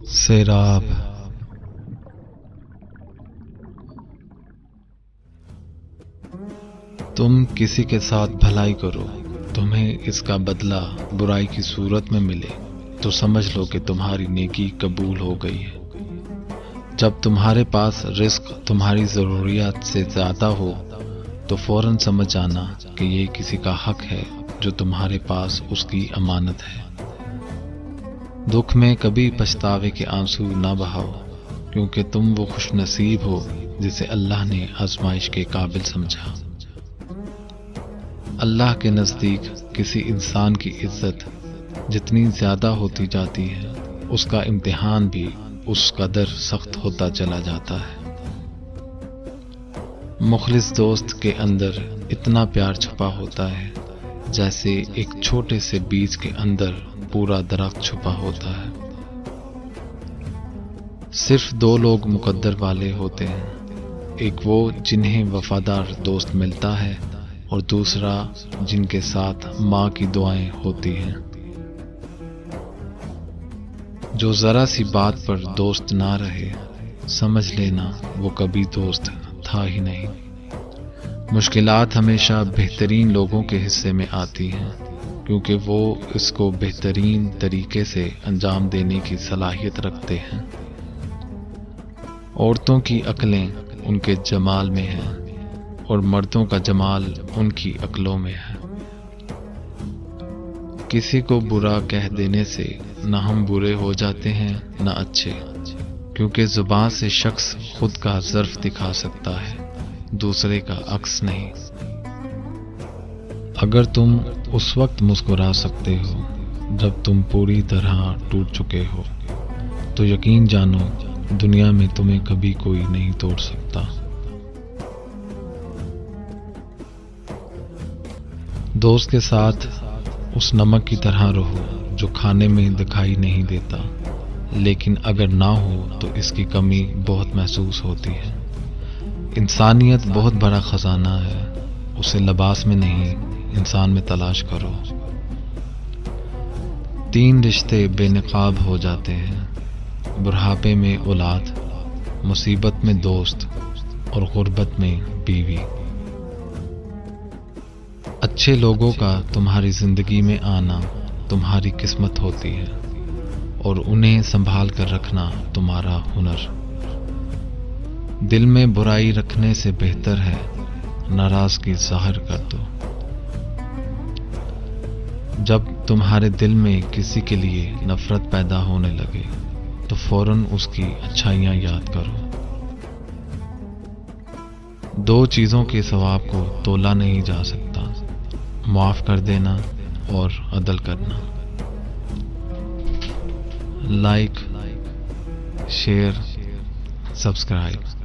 سیراب۔ تم کسی کے ساتھ بھلائی کرو، تمہیں اس کا بدلہ برائی کی صورت میں ملے تو سمجھ لو کہ تمہاری نیکی قبول ہو گئی ہے۔ جب تمہارے پاس رزق تمہاری ضروریات سے زیادہ ہو تو فوراً سمجھ جانا کہ یہ کسی کا حق ہے جو تمہارے پاس اس کی امانت ہے۔ دکھ میں کبھی پچھتاوے کے آنسو نہ بہاؤ، کیونکہ تم وہ خوش نصیب ہو جسے اللہ نے آزمائش کے قابل سمجھا۔ اللہ کے نزدیک کسی انسان کی عزت جتنی زیادہ ہوتی جاتی ہے، اس کا امتحان بھی اس قدر سخت ہوتا چلا جاتا ہے۔ مخلص دوست کے اندر اتنا پیار چھپا ہوتا ہے جیسے ایک چھوٹے سے بیج کے اندر پورا درخت چھپا ہوتا ہے۔ صرف دو لوگ مقدر والے ہوتے ہیں، ایک وہ جنہیں وفادار دوست ملتا ہے اور دوسرا جن کے ساتھ ماں کی دعائیں ہوتی ہیں۔ جو ذرا سی بات پر دوست نہ رہے، سمجھ لینا وہ کبھی دوست تھا ہی نہیں۔ مشکلات ہمیشہ بہترین لوگوں کے حصے میں آتی ہیں، کیونکہ وہ اس کو بہترین طریقے سے انجام دینے کی صلاحیت رکھتے ہیں۔ عورتوں کی عقلیں ان کے جمال میں ہیں اور مردوں کا جمال ان کی عقلوں میں ہے۔ کسی کو برا کہہ دینے سے نہ ہم برے ہو جاتے ہیں نہ اچھے، کیونکہ زبان سے شخص خود کا ظرف دکھا سکتا ہے، دوسرے کا عکس نہیں۔ اگر تم اس وقت مسکرا سکتے ہو جب تم پوری طرح ٹوٹ چکے ہو، تو یقین جانو دنیا میں تمہیں کبھی کوئی نہیں توڑ سکتا۔ دوست کے ساتھ اس نمک کی طرح رہو جو کھانے میں دکھائی نہیں دیتا، لیکن اگر نہ ہو تو اس کی کمی بہت محسوس ہوتی ہے۔ انسانیت بہت بڑا خزانہ ہے، اسے لباس میں نہیں انسان میں تلاش کرو۔ 3 رشتے بے نقاب ہو جاتے ہیں، بڑھاپے میں اولاد، مصیبت میں دوست اور غربت میں بیوی۔ اچھے لوگوں کا تمہاری زندگی میں آنا تمہاری قسمت ہوتی ہے اور انہیں سنبھال کر رکھنا تمہارا ہنر۔ دل میں برائی رکھنے سے بہتر ہے ناراضگی ظاہر کر دو۔ جب تمہارے دل میں کسی کے لیے نفرت پیدا ہونے لگے تو فوراً اس کی اچھائیاں یاد کرو۔ 2 چیزوں کے ثواب کو تولا نہیں جا سکتا، معاف کر دینا اور عدل کرنا۔ Like, share, subscribe.